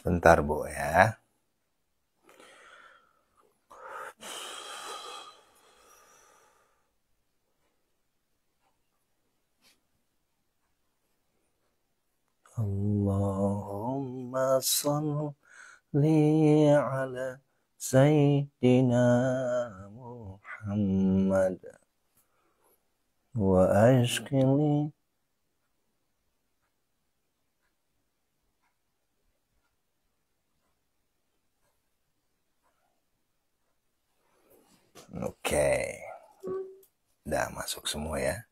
Sebentar Bu ya. Allahumma sholli ala Sayyidina Muhammad wa ashqini Oke. Udah masuk semua ya.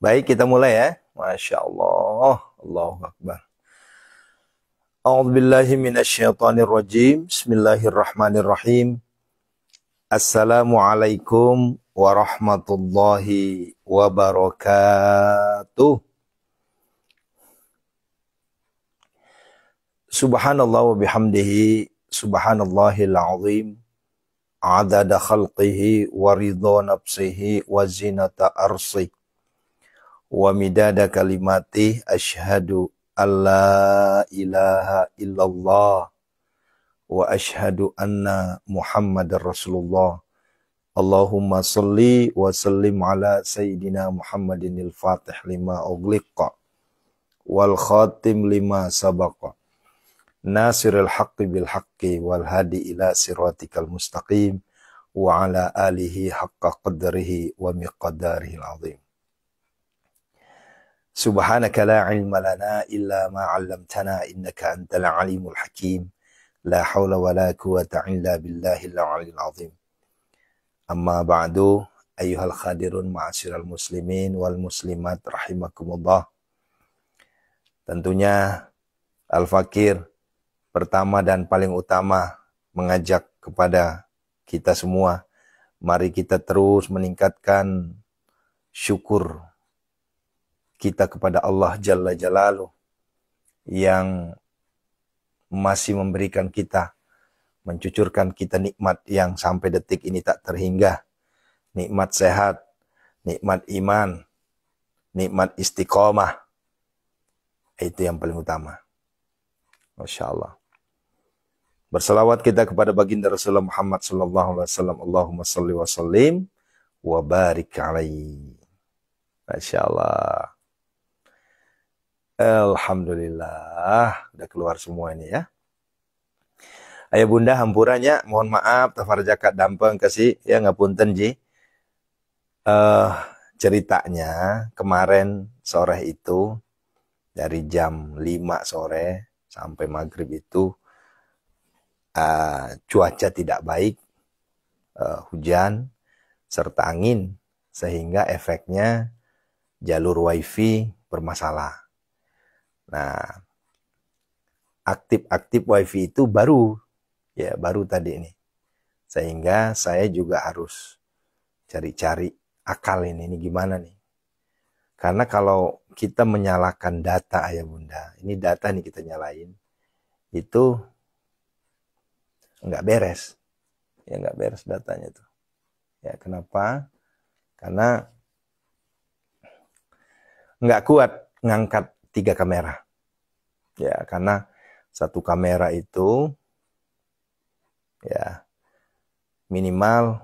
Baik, kita mulai ya. Masya Allah. Allahu Akbar. A'udzubillahi minasyaitonirrajim. Bismillahirrahmanirrahim. Assalamualaikum warahmatullahi wabarakatuh. Subhanallah wa bihamdihi. Subhanallahil azim. Adada khalqihi wa ridha nafsihi wa zinata arsihi. Wa midada kalimati asyhadu alla ilaha illallah wa asyhadu anna Muhammadar Rasulullah. Allahumma salli wa sallim ala Sayyidina Muhammadinil Fatih lima ughliqa wal khatim lima sabaqa nasiril haqqi bil haqqi wal hadi ila siratikal mustaqim wa ala alihi haqqa qadrihi wa miqdarihil azim. Subhanaka la ilma lana illa ma 'allamtana innaka antal alimul hakim. La haula wa la quwata illa billahil aliyil azim. Amma ba'du, ayyuhal khadirun ma'asyiral muslimin wal muslimat rahimakumullah. Tentunya Al-Fakir pertama dan paling utama mengajak kepada kita semua, mari kita terus meningkatkan syukur kita kepada Allah Jalla Jalaluh yang masih memberikan kita, mencucurkan kita nikmat yang sampai detik ini tak terhingga. Nikmat sehat, nikmat iman, nikmat istiqomah. Itu yang paling utama. Masya Allah. Berselawat kita kepada baginda Rasulullah Muhammad sallallahu alaihi wasallam. Allahumma salli wa sallim wa barik alaihi. Masya Allah. Alhamdulillah, udah keluar semua ini ya. Ayah bunda hampurannya, mohon maaf, tafarjakat dampeng kasih, ya ngapunten ji. Ceritanya kemarin sore itu, dari jam 5 sore sampai maghrib itu, cuaca tidak baik, hujan, serta angin, sehingga efeknya jalur wifi bermasalah. Nah, aktif wifi itu baru tadi ini. Sehingga saya juga harus cari-cari akal ini gimana nih. Karena kalau kita menyalakan data ayah bunda, ini data nih kita nyalain, itu nggak beres. Ya nggak beres datanya tuh. Ya kenapa? Karena nggak kuat ngangkat 3 kamera. Ya, karena satu kamera itu ya minimal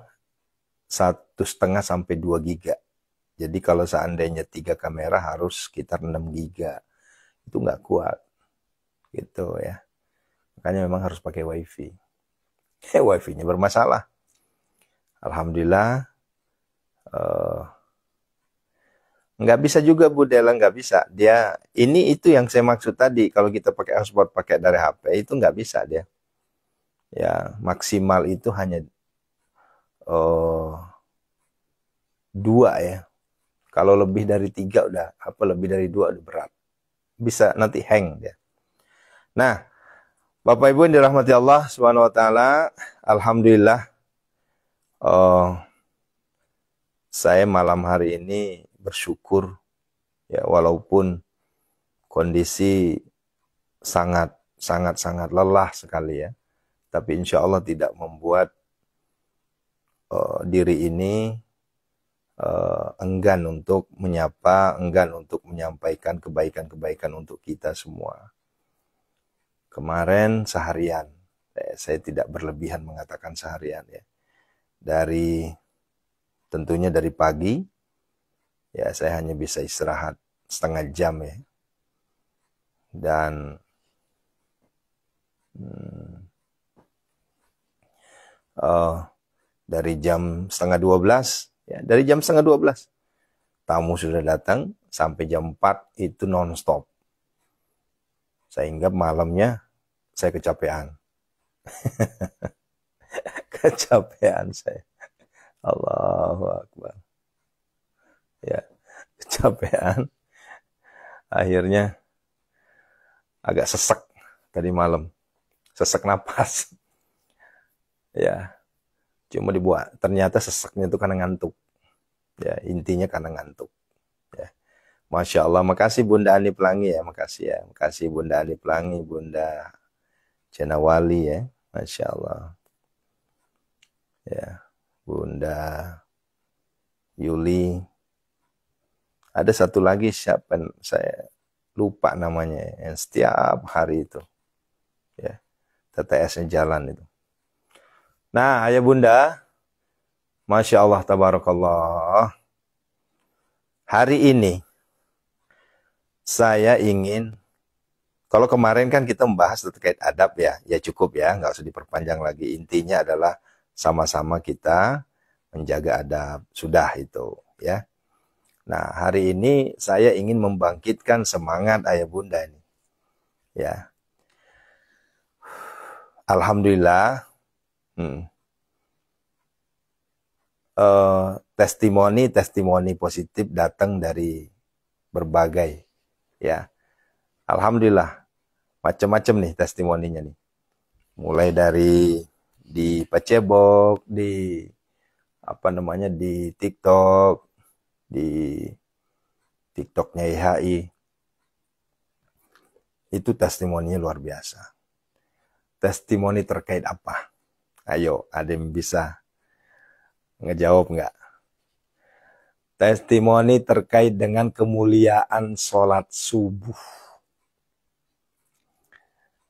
1,5 sampai 2 giga. Jadi kalau seandainya 3 kamera harus sekitar 6 giga. Itu nggak kuat. Gitu ya. Makanya memang harus pakai wifi. Wifi-nya bermasalah. Alhamdulillah nggak bisa juga Bu Dela, nggak bisa. Dia ini itu yang saya maksud tadi. Kalau kita pakai hotspot pakai dari HP itu nggak bisa dia. Ya maksimal itu hanya 2 ya. Kalau lebih dari 3 udah lebih dari 2 udah berat. Bisa nanti hang dia. Nah Bapak Ibu yang dirahmati Allah Subhanahu wa taala, alhamdulillah saya malam hari ini bersyukur ya, walaupun kondisi sangat lelah sekali ya, tapi insya Allah tidak membuat diri ini enggan untuk menyapa, enggan untuk menyampaikan kebaikan-kebaikan untuk kita semua. Kemarin seharian, saya tidak berlebihan mengatakan seharian ya, tentunya dari pagi ya saya hanya bisa istirahat setengah jam ya, dan dari jam setengah 12 ya, dari jam setengah 12 tamu sudah datang sampai jam 4 itu non-stop, sehingga malamnya saya kecapean. Kecapean saya, Allahu Akbar ya, kecapean, akhirnya agak sesek tadi malam, sesek napas ya, cuma dibuat, ternyata seseknya itu karena ngantuk ya, intinya karena ngantuk ya. Masya Allah, makasih Bunda Ani Pelangi ya, makasih ya, makasih Bunda Ani Pelangi, Bunda Cenawali ya, Masya Allah ya, Bunda Yuli, ada satu lagi siapa, saya lupa namanya, yang setiap hari itu ya, TTS-nya jalan itu. Nah, ayah bunda, Masya Allah, tabarakallah, hari ini saya ingin, kalau kemarin kan kita membahas terkait adab ya, ya cukup ya, nggak usah diperpanjang lagi. Intinya adalah sama-sama kita menjaga adab, sudah itu ya. Nah, hari ini saya ingin membangkitkan semangat ayah bunda ini ya. Alhamdulillah, testimoni positif datang dari berbagai ya. Alhamdulillah, macam-macam nih testimoninya nih. Mulai dari di Pacebok, di di TikTok, di TikToknya IHI, itu testimoninya luar biasa. Testimoni terkait apa? Ayo, ada yang bisa ngejawab nggak? Testimoni terkait dengan kemuliaan sholat subuh.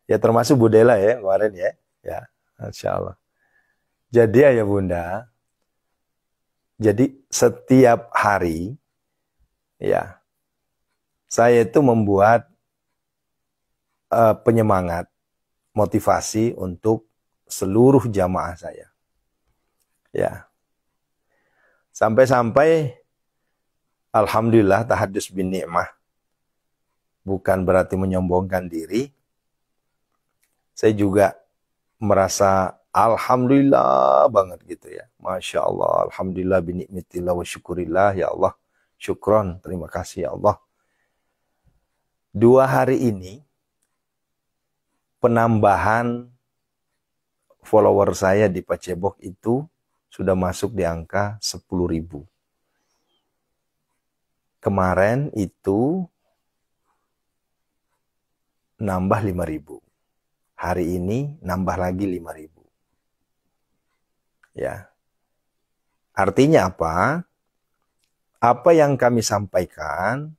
Ya termasuk Budela ya kemarin ya. Ya, Masya Allah. Jadi ya bunda, jadi setiap hari ya, saya itu membuat penyemangat, motivasi untuk seluruh jamaah saya. Ya. Sampai-sampai alhamdulillah, tahadus bin ni'mah, bukan berarti menyombongkan diri. Saya juga merasa alhamdulillah banget gitu ya. Masya Allah, alhamdulillah bin ni'matillah wa syukurillah, ya Allah. Syukron, terima kasih ya Allah. 2 hari ini penambahan follower saya di Pacebok itu sudah masuk di angka 10.000. Kemarin itu nambah 5.000. Hari ini nambah lagi 5.000. Ya. Artinya apa? Apa yang kami sampaikan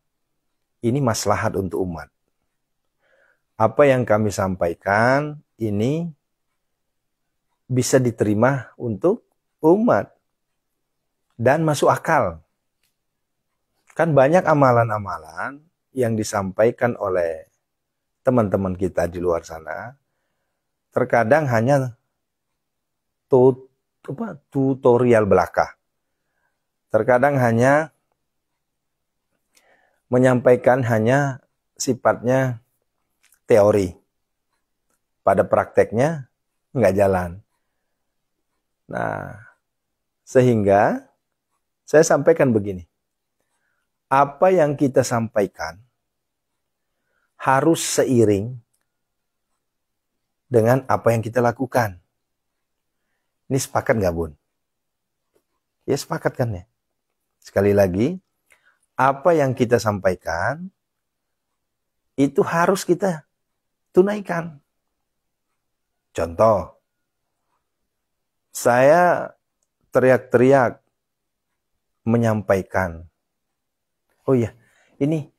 ini maslahat untuk umat. Apa yang kami sampaikan ini bisa diterima untuk umat dan masuk akal. Kan banyak amalan-amalan yang disampaikan oleh teman-teman kita di luar sana, terkadang hanya tutorial belaka. Terkadang hanya menyampaikan hanya sifatnya teori. Pada prakteknya nggak jalan. Nah, sehingga saya sampaikan begini. Apa yang kita sampaikan harus seiring dengan apa yang kita lakukan. Ini sepakat nggak, Bun? Ya sepakat kan ya? Sekali lagi, apa yang kita sampaikan itu harus kita tunaikan. Contoh, saya teriak-teriak menyampaikan. Oh iya, ini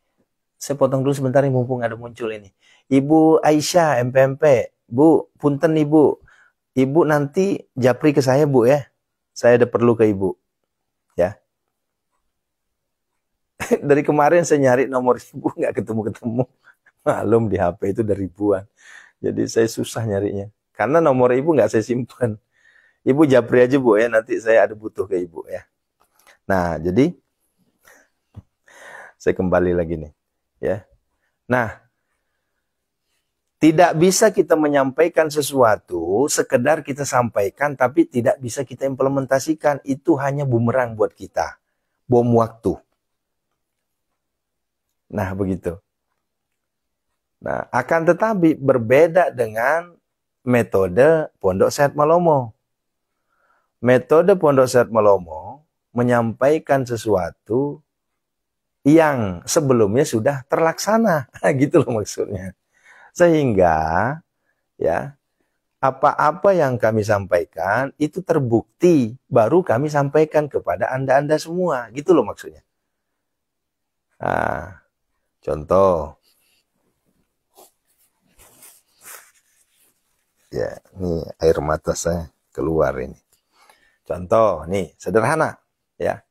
saya potong dulu sebentar nih mumpung ada muncul ini. Ibu Aisyah, MPMP. Bu, punten Ibu. Ibu nanti japri ke saya, Bu ya. Saya ada perlu ke Ibu. Ya. Dari kemarin saya nyari nomor Ibu nggak ketemu-ketemu. Malum di HP itu ada ribuan. Jadi saya susah nyarinya. Karena nomor Ibu nggak saya simpan. Ibu japri aja, Bu ya, nanti saya ada butuh ke Ibu ya. Nah, jadi saya kembali lagi nih, ya. Nah, tidak bisa kita menyampaikan sesuatu sekedar kita sampaikan tapi tidak bisa kita implementasikan. Itu hanya bumerang buat kita. Bom waktu. Nah, begitu. Nah, akan tetapi berbeda dengan metode Pondok Sehat Malomo. Metode Pondok Sehat Malomo menyampaikan sesuatu yang sebelumnya sudah terlaksana. Gitu loh maksudnya. Sehingga ya, apa-apa yang kami sampaikan itu terbukti baru kami sampaikan kepada Anda-Anda semua. Gitu loh maksudnya. Nah, contoh. Ya, ini air mata saya keluar ini. Contoh, nih, sederhana. Ya.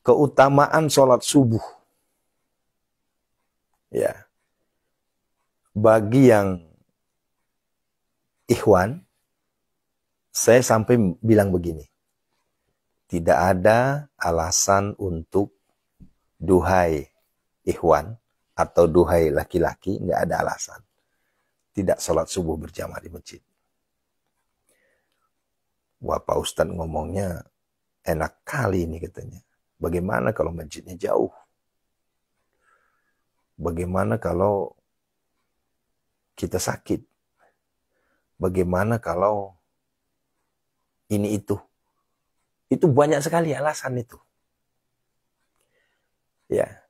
Keutamaan sholat subuh. Ya. Bagi yang ikhwan, saya sampai bilang begini. Tidak ada alasan untuk duhai ikhwan atau duhai laki-laki, nggak ada alasan. Tidak sholat subuh berjamaah di masjid. Wah, Pak Ustadz ngomongnya enak kali ini katanya. Bagaimana kalau masjidnya jauh? Bagaimana kalau kita sakit? Bagaimana kalau ini itu? Itu banyak sekali alasan itu. Ya.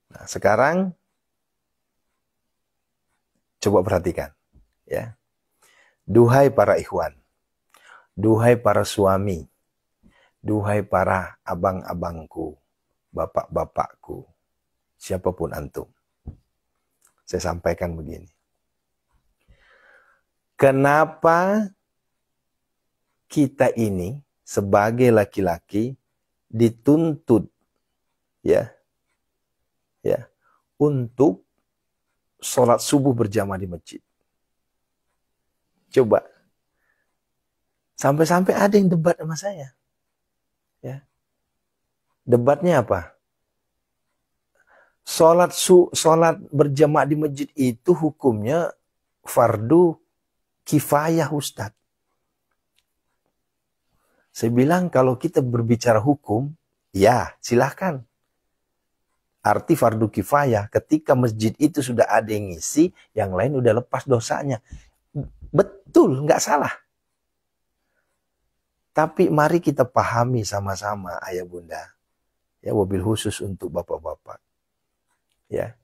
Nah, sekarang coba perhatikan, ya. Duhai para ikhwan, duhai para suami, duhai para abang-abangku, bapak-bapakku, siapapun antum. Saya sampaikan begini. Kenapa kita ini sebagai laki-laki dituntut ya untuk sholat subuh berjamaah di masjid? Coba. Sampai-sampai ada yang debat sama saya. Ya. Debatnya apa? Sholat berjamaah di masjid itu hukumnya fardu kifayah, Ustadz. Saya bilang kalau kita berbicara hukum, ya silahkan. Arti fardu kifayah, ketika masjid itu sudah ada yang ngisi, yang lain udah lepas dosanya. Betul, nggak salah. Tapi mari kita pahami sama-sama, ayah bunda. Ya, wabil khusus untuk bapak-bapak. Ya.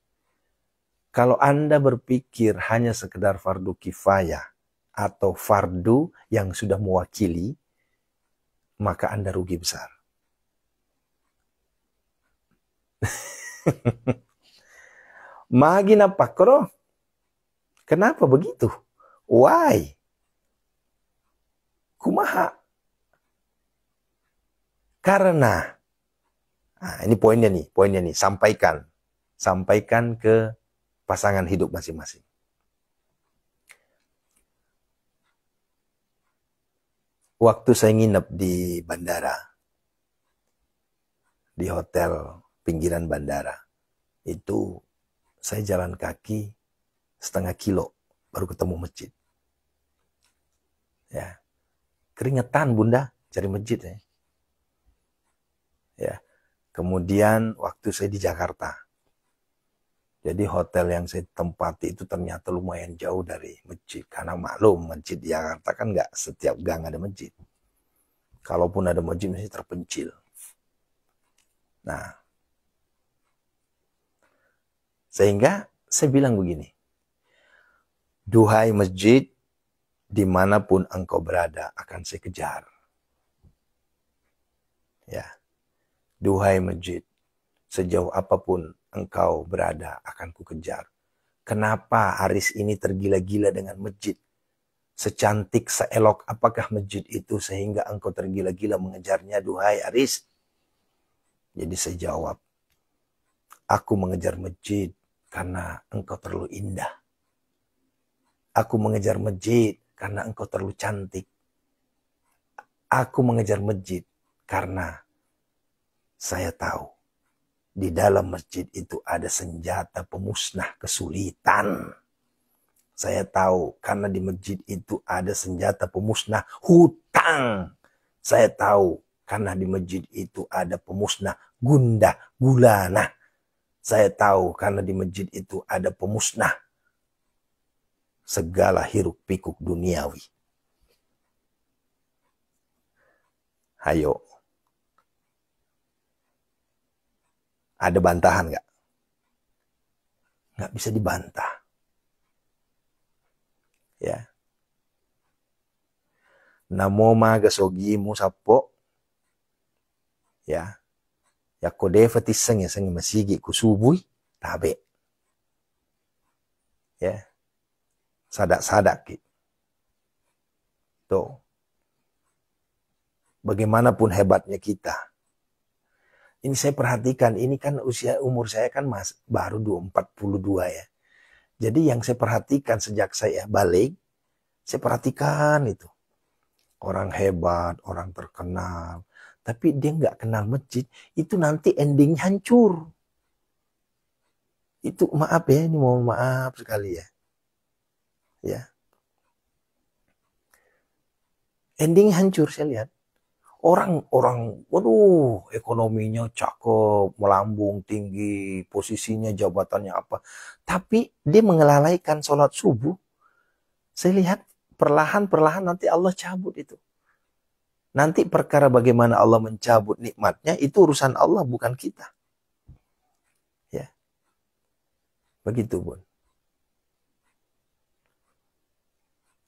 Kalau Anda berpikir hanya sekedar fardu kifayah atau fardu yang sudah mewakili, maka Anda rugi besar. Magina pakro. Kenapa begitu? Why? Kumaha? Karena, nah ini poinnya nih, sampaikan ke pasangan hidup masing-masing. Waktu saya nginep di bandara, di hotel pinggiran bandara, itu saya jalan kaki setengah kilo baru ketemu masjid. Ya, keringetan bunda cari masjid ya. Ya, kemudian waktu saya di Jakarta, Jadi hotel yang saya tempati itu ternyata lumayan jauh dari masjid. Karena maklum, masjid di Jakarta kan nggak setiap gang ada masjid. Kalaupun ada masjid, masih terpencil. Nah, sehingga saya bilang begini. Duhai masjid, dimanapun engkau berada, akan saya kejar. Ya, duhai masjid, sejauh apapun engkau berada, akan ku kejar. Kenapa Aris ini tergila-gila dengan masjid? Secantik, seelok apakah masjid itu sehingga engkau tergila-gila mengejarnya, duhai Aris? Jadi saya jawab, aku mengejar masjid karena engkau terlalu indah. Aku mengejar masjid karena engkau terlalu cantik. Aku mengejar masjid karena saya tahu di dalam masjid itu ada senjata pemusnah kesulitan. Saya tahu karena di masjid itu ada senjata pemusnah hutang. Saya tahu karena di masjid itu ada pemusnah gundah gulana. Saya tahu karena di masjid itu ada pemusnah segala hiruk pikuk duniawi. Hayo. Ada bantahan nggak? Nggak bisa dibantah. Ya. Namo maga sogimu sapo. Ya. Ya kodeva tisang ya sangi masigi kusubui tabe. Ya. Sadak-sadak. Tuh. Bagaimanapun hebatnya kita. Ini saya perhatikan, ini kan umur saya kan baru 42 ya. Jadi yang saya perhatikan sejak saya balik, saya perhatikan itu. Orang hebat, orang terkenal. Tapi dia nggak kenal masjid, itu nanti endingnya hancur. Itu maaf ya, ini mohon maaf sekali ya. Ya. Endingnya hancur saya lihat. Orang-orang, waduh, ekonominya cakep, melambung tinggi, posisinya, jabatannya apa. Tapi dia mengelalaikan sholat subuh. Saya lihat perlahan-perlahan nanti Allah cabut itu. Nanti perkara bagaimana Allah mencabut nikmatnya, itu urusan Allah, bukan kita. Ya, begitu Bun.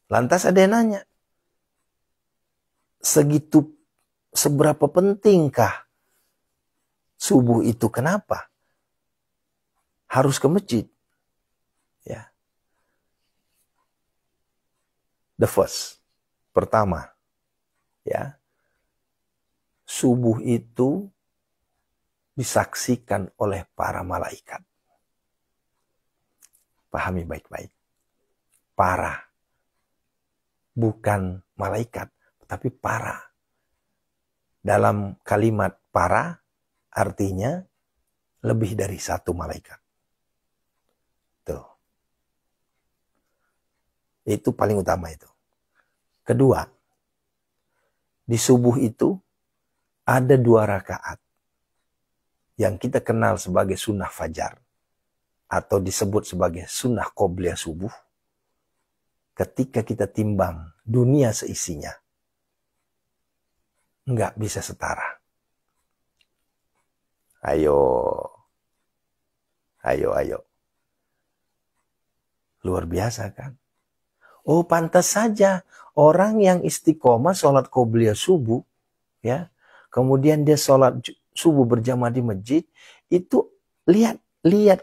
Lantas ada yang nanya, seberapa pentingkah subuh itu? Kenapa harus ke masjid? Ya. The first, pertama, ya, subuh itu disaksikan oleh para malaikat. Pahami baik-baik. Para, bukan malaikat, tapi para. Dalam kalimat para artinya lebih dari satu malaikat. Tuh. Itu paling utama itu. Kedua, di subuh itu ada 2 rakaat yang kita kenal sebagai sunnah fajar atau disebut sebagai sunnah qobliyah subuh. Ketika kita timbang dunia seisinya, nggak bisa setara. Ayo. Luar biasa kan? Oh, pantas saja orang yang istiqomah sholat qobliyah subuh, ya, kemudian dia sholat subuh berjamaah di masjid, itu lihat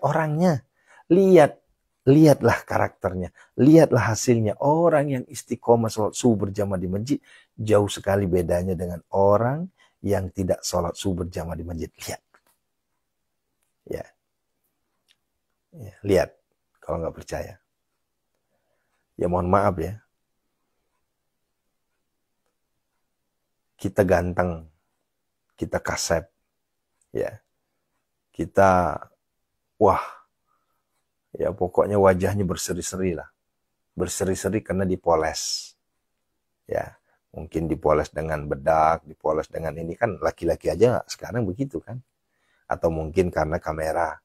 orangnya, lihatlah karakternya, lihatlah hasilnya. Orang yang istiqomah sholat subuh berjamaah di masjid, jauh sekali bedanya dengan orang yang tidak sholat subuh berjamaah di masjid. Lihat. Ya, lihat kalau nggak percaya. Ya mohon maaf ya. Kita ganteng, kita kasep, ya. Kita, wah, ya pokoknya wajahnya berseri-seri lah. Berseri-seri karena dipoles. Ya, mungkin dipoles dengan bedak, dipoles dengan ini kan laki-laki aja sekarang begitu kan. Atau mungkin karena kamera.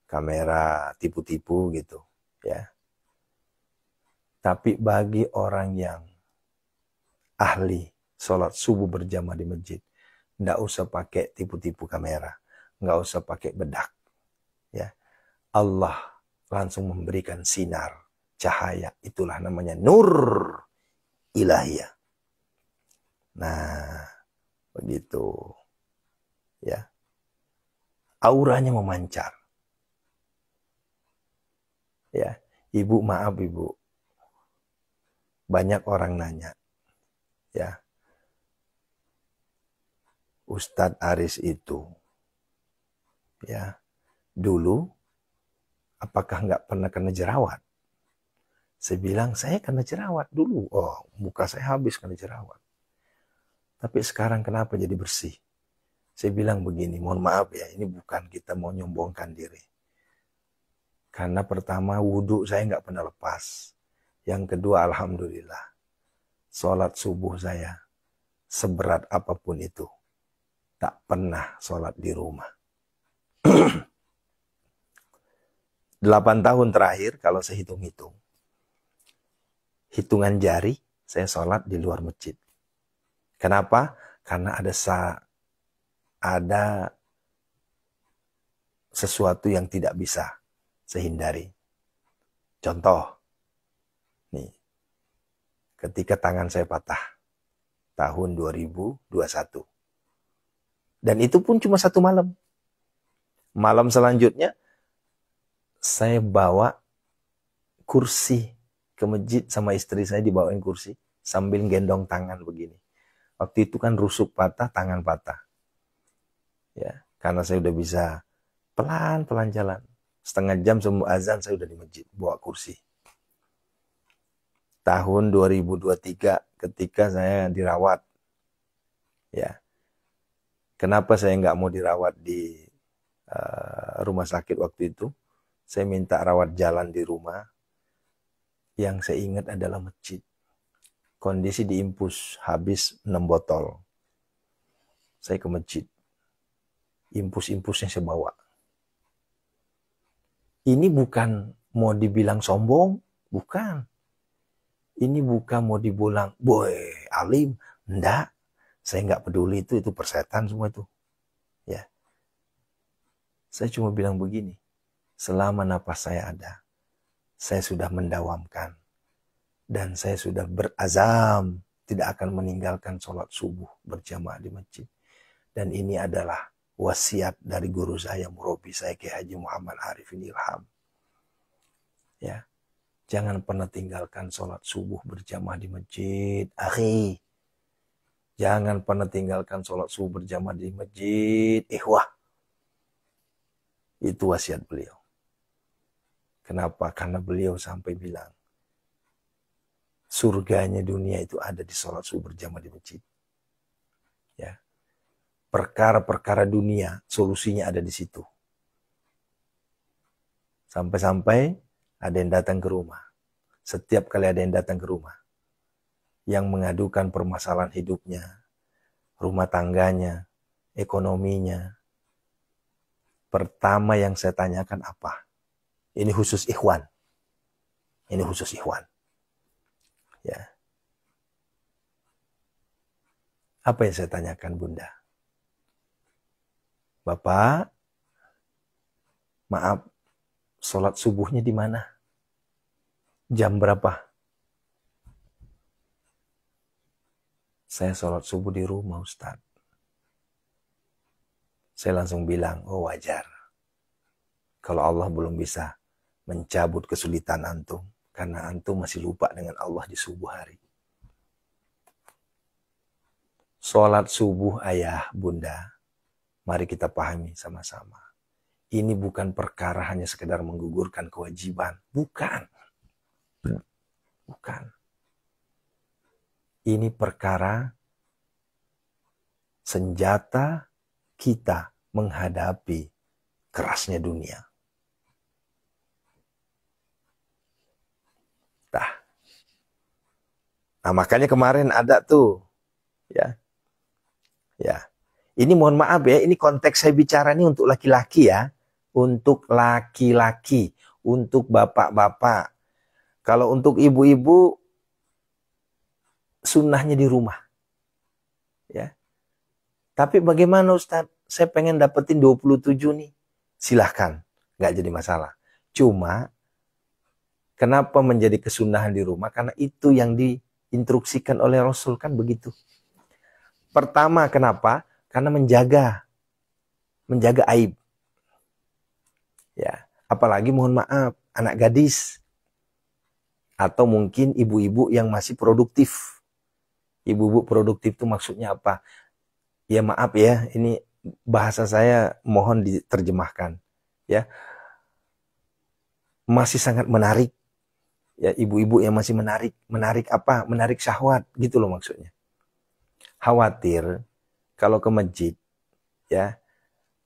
kamera tipu-tipu gitu ya. Tapi bagi orang yang ahli sholat subuh berjamaah di masjid, nggak usah pakai tipu-tipu kamera, nggak usah pakai bedak ya. Allah langsung memberikan sinar cahaya, itulah namanya nur ilahiyah. Nah begitu ya, auranya memancar ya. Ibu, maaf ibu, banyak orang nanya ya, Ustadz Aris itu ya dulu apakah nggak pernah kena jerawat? Saya bilang saya kena jerawat dulu. Oh, muka saya habis kena jerawat. Tapi sekarang kenapa jadi bersih? Saya bilang begini, mohon maaf ya, ini bukan kita mau nyombongkan diri. Karena pertama wudhu saya nggak pernah lepas. Yang kedua alhamdulillah, sholat subuh saya seberat apapun itu, tak pernah sholat di rumah. 8 tahun terakhir kalau saya hitung-hitung, hitungan jari saya sholat di luar masjid. Kenapa? Karena ada sesuatu yang tidak bisa saya hindari. Contoh, nih, ketika tangan saya patah tahun 2021. Dan itu pun cuma 1 malam. Malam selanjutnya saya bawa kursi ke masjid sama istri saya, dibawain kursi sambil gendong tangan begini. Waktu itu kan rusuk patah, tangan patah. Ya, karena saya udah bisa pelan-pelan jalan. 1/2 jam sebelum azan saya udah di masjid bawa kursi. Tahun 2023 ketika saya dirawat. Ya. Kenapa saya nggak mau dirawat di rumah sakit waktu itu? Saya minta rawat jalan di rumah. Yang saya ingat adalah masjid. Kondisi diimpus, habis 6 botol. Saya ke masjid. Impus-impusnya saya bawa. Ini bukan mau dibilang sombong, bukan. Ini bukan mau dibilang, boy, alim. Enggak, saya nggak peduli itu persetan semua itu. Ya. Saya cuma bilang begini, selama napas saya ada, saya sudah mendawamkan. Dan saya sudah berazam tidak akan meninggalkan sholat subuh berjamaah di masjid. Dan ini adalah wasiat dari guru saya, murabi saya, Kiai Haji Muhammad Arifin Ilham. Ya, jangan pernah tinggalkan sholat subuh berjamaah di masjid, akhi. Jangan pernah tinggalkan sholat subuh berjamaah di masjid, ikhwah. Itu wasiat beliau. Kenapa? Karena beliau sampai bilang, surganya dunia itu ada di sholat subuh berjamaah di masjid. Ya. Perkara-perkara dunia, solusinya ada di situ. Sampai-sampai ada yang datang ke rumah. Setiap kali ada yang datang ke rumah, yang mengadukan permasalahan hidupnya, rumah tangganya, ekonominya, pertama yang saya tanyakan apa? Ini khusus ikhwan. Ini khusus ikhwan. Ya. Apa yang saya tanyakan, Bunda? Bapak, maaf, sholat subuhnya di mana? Jam berapa? Saya sholat subuh di rumah, Ustaz. Saya langsung bilang, oh wajar. Kalau Allah belum bisa mencabut kesulitan antum, karena antum masih lupa dengan Allah di subuh hari. Sholat subuh ayah, bunda, mari kita pahami sama-sama. Ini bukan perkara hanya sekedar menggugurkan kewajiban. Bukan. Bukan. Ini perkara senjata kita menghadapi kerasnya dunia. Nah, makanya kemarin ada tuh, ya. Ini mohon maaf ya, ini konteks saya bicara ini untuk laki-laki ya. untuk laki-laki, untuk bapak-bapak. Kalau untuk ibu-ibu, sunnahnya di rumah. Ya. Tapi bagaimana Ustadz? Saya pengen dapetin 27 nih. Silahkan, nggak jadi masalah. Cuma, kenapa menjadi kesunahan di rumah? Karena itu yang diinstruksikan oleh Rasul, kan begitu. Pertama, kenapa? Karena menjaga aib. Ya, apalagi mohon maaf, anak gadis atau mungkin ibu-ibu yang masih produktif. Ibu-ibu produktif itu maksudnya apa? Ya maaf ya, ini bahasa saya mohon diterjemahkan. Ya, masih sangat menarik. Ya, ibu-ibu yang masih menarik apa? Menarik syahwat, gitu loh maksudnya. Khawatir kalau ke masjid, ya,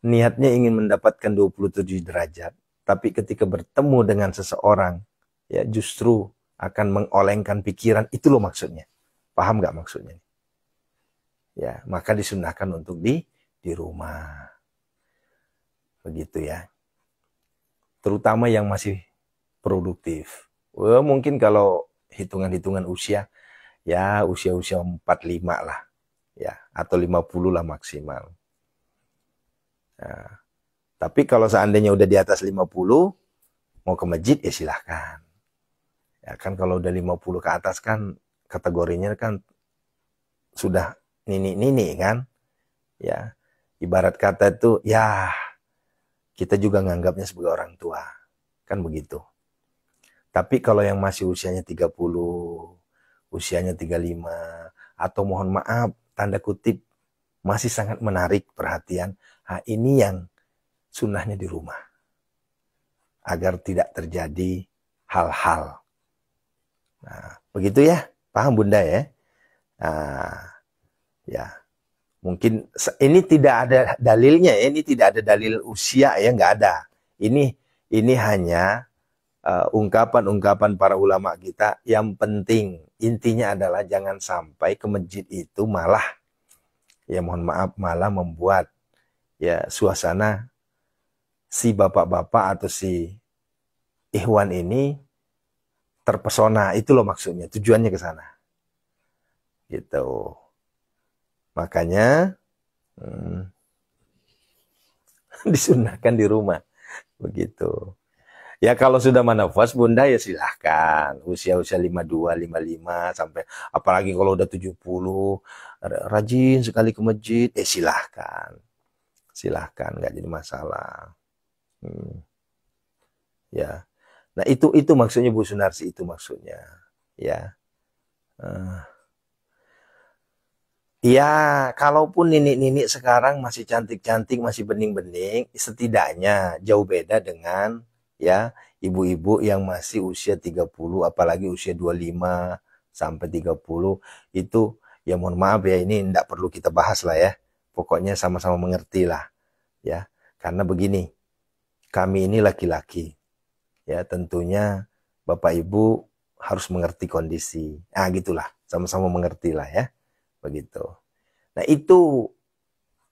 niatnya ingin mendapatkan 27 derajat, tapi ketika bertemu dengan seseorang, ya justru akan mengolengkan pikiran, itu loh maksudnya. Paham nggak maksudnya? Ya, maka disunahkan untuk di rumah. Begitu ya. Terutama yang masih produktif. Wah, mungkin kalau hitungan-hitungan usia, ya usia-usia 45 lah. Ya, atau 50 lah maksimal. Nah, tapi kalau seandainya udah di atas 50, mau ke masjid ya silahkan. Ya kan kalau udah 50 ke atas kan kategorinya kan sudah nini kan. Ya, ibarat kata itu ya kita juga nganggapnya sebagai orang tua. Kan begitu. Tapi kalau yang masih usianya 30, usianya 35, atau mohon maaf, tanda kutip, masih sangat menarik perhatian, nah, ini yang sunnahnya di rumah. Agar tidak terjadi hal-hal. Nah, begitu ya, paham Bunda ya? Nah, ya. Mungkin ini tidak ada dalilnya ya, ini tidak ada dalil usia ya, nggak ada. Ini hanya ungkapan-ungkapan para ulama kita. Yang penting, intinya adalah jangan sampai ke masjid itu malah, ya mohon maaf, malah membuat ya suasana si bapak-bapak atau si ikhwan ini terpesona. Itu loh maksudnya, tujuannya ke sana. Gitu. Makanya disunahkan di rumah. Begitu. Ya kalau sudah manafas Bunda ya silahkan. Usia-usia 52, 55 sampai apalagi kalau udah 70 rajin sekali ke masjid, silahkan. Silahkan, nggak jadi masalah. Ya. Nah, itu maksudnya Bu Sunarsi, itu maksudnya. Ya. Ya, kalaupun nenek-nenek sekarang masih cantik-cantik, masih bening-bening, setidaknya jauh beda dengan ya ibu-ibu yang masih usia 30, apalagi usia 25 sampai 30, itu ya mohon maaf ya, ini enggak perlu kita bahas lah ya. Pokoknya sama-sama mengerti lah ya. Karena begini, kami ini laki-laki. Ya, tentunya Bapak Ibu harus mengerti kondisi. Ah, gitulah, sama-sama mengerti lah ya. Begitu. Nah, itu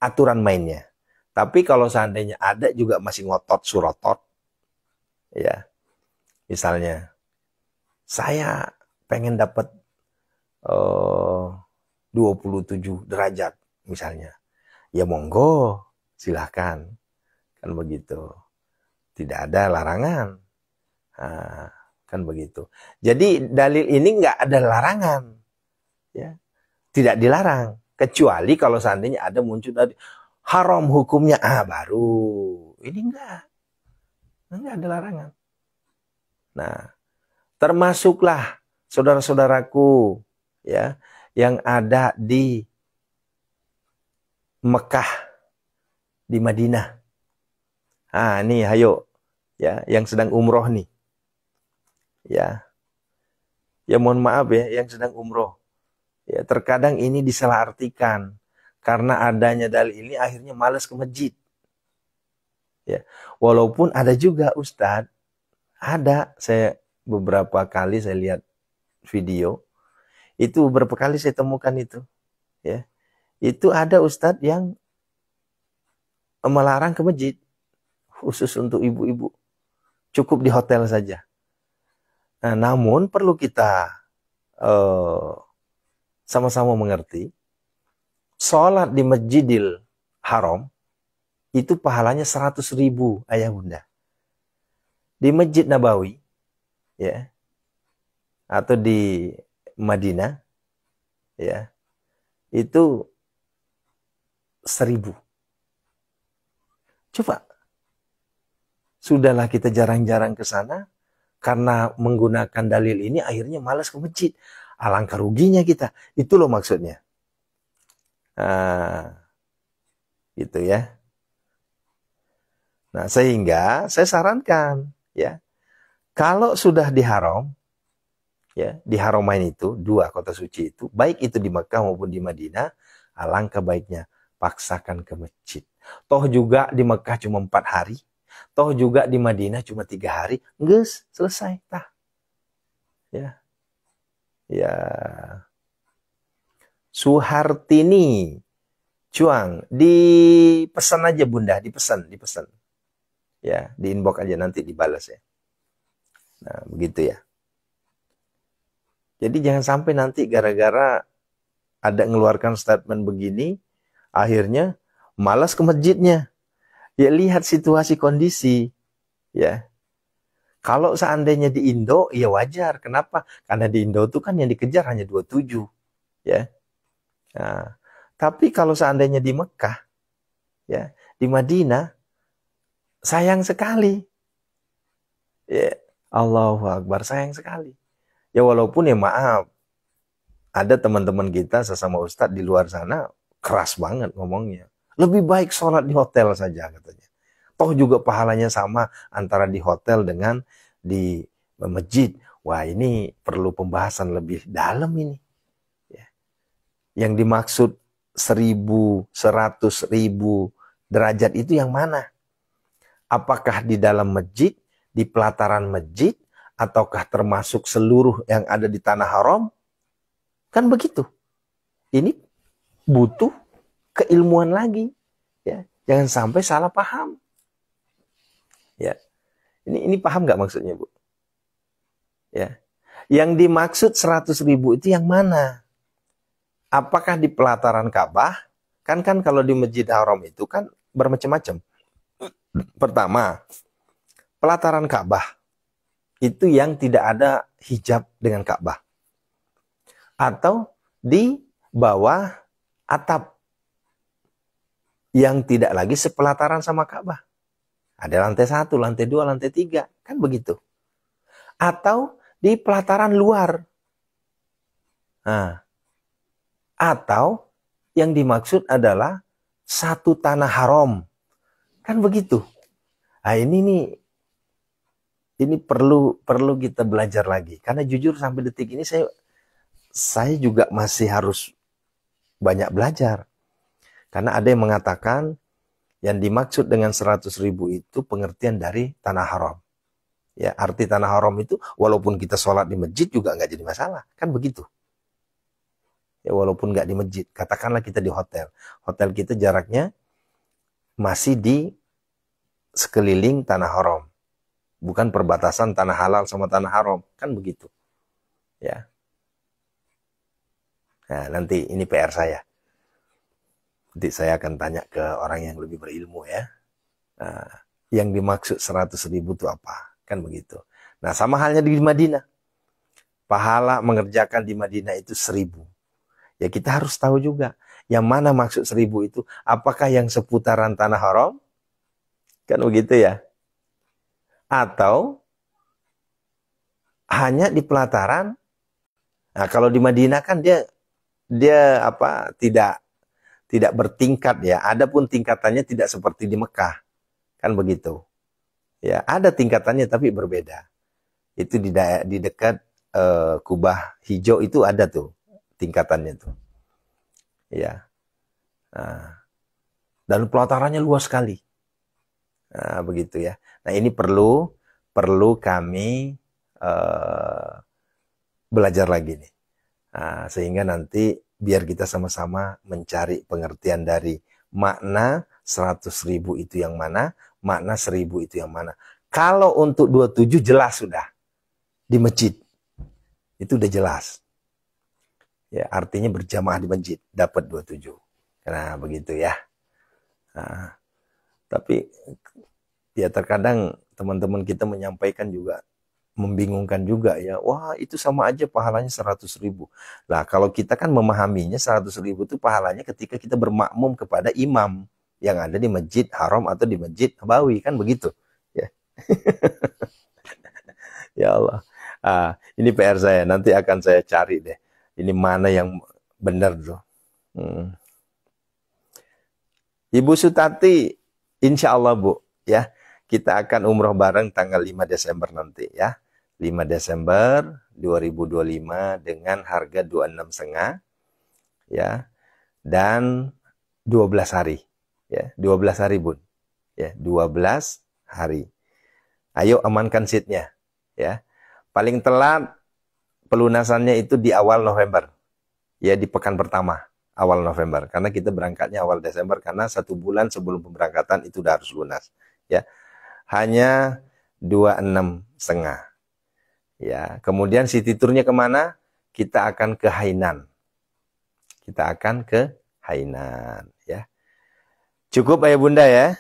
aturan mainnya. Tapi kalau seandainya ada juga masih ngotot surotot, ya, misalnya saya pengen dapat 27 derajat misalnya, ya monggo, silahkan, kan begitu. Tidak ada larangan, nah, kan begitu. Jadi dalil ini nggak ada larangan, ya, tidak dilarang. Kecuali kalau seandainya ada muncul tadi haram hukumnya, baru ini enggak ada larangan. Nah, termasuklah saudara-saudaraku ya yang ada di Mekah, di Madinah. Nih ayo ya yang sedang umroh nih. Ya. Ya mohon maaf ya yang sedang umroh. Ya, terkadang ini disalahartikan karena adanya dalil ini akhirnya malas ke masjid. Ya, walaupun ada juga Ustadz, ada saya beberapa kali saya lihat video, itu beberapa kali saya temukan itu, ya, itu ada Ustadz yang melarang ke masjid, khusus untuk ibu-ibu. Cukup di hotel saja. Nah, namun perlu kita sama-sama mengerti, sholat di Masjidil Haram itu pahalanya 100.000 ayah bunda. Di Masjid Nabawi, ya, atau di Madinah, ya, itu 1.000. Coba, sudahlah kita jarang-jarang ke sana, karena menggunakan dalil ini akhirnya malas ke masjid. Alangkah ruginya kita. Itu loh maksudnya. Nah, gitu ya. Nah, sehingga saya sarankan, ya, kalau sudah di haram, ya, di Haramain itu, 2 kota suci itu, baik itu di Mekah maupun di Madinah, alangkah baiknya paksakan ke masjid. Toh juga di Mekah cuma 4 hari, toh juga di Madinah cuma 3 hari, nges, selesai, tah. Ya, ya. Suhartini Cuang, dipesan aja bunda, dipesan. Ya, di inbox aja nanti dibalas ya. Nah, begitu ya. Jadi jangan sampai nanti gara-gara ada ngeluarkan statement begini, akhirnya malas ke masjidnya. Ya lihat situasi kondisi, ya. Kalau seandainya di Indo, ya wajar. Kenapa? Karena di Indo itu kan yang dikejar hanya 27, ya. Nah, tapi kalau seandainya di Mekah, ya, di Madinah, sayang sekali. Ya, Allahu Akbar, sayang sekali. Ya walaupun ya maaf, ada teman-teman kita sesama ustadz di luar sana keras banget ngomongnya. Lebih baik sholat di hotel saja katanya. Toh juga pahalanya sama antara di hotel dengan di masjid. Wah, ini perlu pembahasan lebih dalam ini. Ya. Yang dimaksud 1.000, 100.000 derajat itu yang mana? Apakah di dalam masjid, di pelataran masjid, ataukah termasuk seluruh yang ada di tanah haram? Kan begitu. Ini butuh keilmuan lagi. Ya. Jangan sampai salah paham. Ya. Ini paham nggak maksudnya, Bu? Ya. Yang dimaksud 100.000 itu yang mana? Apakah di pelataran Ka'bah? Kan kalau di Masjid Haram itu kan bermacam-macam. Pertama, pelataran Ka'bah itu yang tidak ada hijab dengan Ka'bah. Atau di bawah atap yang tidak lagi sepelataran sama Ka'bah. Ada lantai 1, lantai 2, lantai 3. Kan begitu. Atau di pelataran luar. Nah, atau yang dimaksud adalah satu tanah haram. Kan begitu. Nah, ini perlu kita belajar lagi. Karena jujur sampai detik ini saya juga masih harus banyak belajar. Karena ada yang mengatakan yang dimaksud dengan 100.000 itu pengertian dari tanah haram. Ya, arti tanah haram itu walaupun kita sholat di masjid juga nggak jadi masalah. Kan begitu. Ya, walaupun nggak di masjid. Katakanlah kita di hotel. Hotel kita jaraknya masih di sekeliling tanah haram. Bukan perbatasan tanah halal sama tanah haram. Kan begitu. Ya. Nah, nanti ini PR saya. Nanti saya akan tanya ke orang yang lebih berilmu ya. Nah, yang dimaksud 100.000 itu apa? Kan begitu. Nah, sama halnya di Madinah. Pahala mengerjakan di Madinah itu 1.000. Ya kita harus tahu juga. Yang mana maksud 1.000 itu? Apakah yang seputaran tanah haram? Kan begitu ya. Atau hanya di pelataran. Nah, kalau di Madinah kan dia tidak bertingkat ya. Adapun tingkatannya tidak seperti di Mekah. Kan begitu. Ya, ada tingkatannya tapi berbeda. Itu di dekat Kubah Hijau itu ada tuh tingkatannya tuh. Ya. Nah, dan pelatarannya luas sekali. Nah, begitu ya. Nah, ini perlu kami belajar lagi nih. Nah, sehingga nanti biar kita sama-sama mencari pengertian dari makna 100.000 itu yang mana, makna 1000 itu yang mana. Kalau untuk 27 jelas sudah di masjid. Itu udah jelas. Ya, artinya berjamaah di masjid dapat 27. Nah, begitu ya. Nah, tapi ya terkadang teman-teman kita menyampaikan juga membingungkan juga ya. Wah, itu sama aja pahalanya 100.000. Nah, kalau kita kan memahaminya 100.000 itu pahalanya ketika kita bermakmum kepada imam yang ada di Masjid Haram atau di Masjid Nabawi, kan begitu. Ya. Ya Allah. Ini PR saya, nanti akan saya cari deh. Ini mana yang benar tuh. Ibu Sutati, insya Allah Bu, ya kita akan umroh bareng tanggal 5 Desember nanti ya. 5 Desember 2025 dengan harga 26,5 ya. Dan 12 hari ya, 12 hari Bun. Ya, 12 hari. Ayo amankan seatnya ya. Paling telat pelunasannya itu di awal November. Ya, di pekan pertama awal November, karena kita berangkatnya awal Desember, karena 1 bulan sebelum pemberangkatan itu udah harus lunas ya. Hanya 26,5 ya. Kemudian city tournya kemana? Kita akan ke Hainan. Kita akan ke Hainan ya. Cukup Ayah Bunda ya.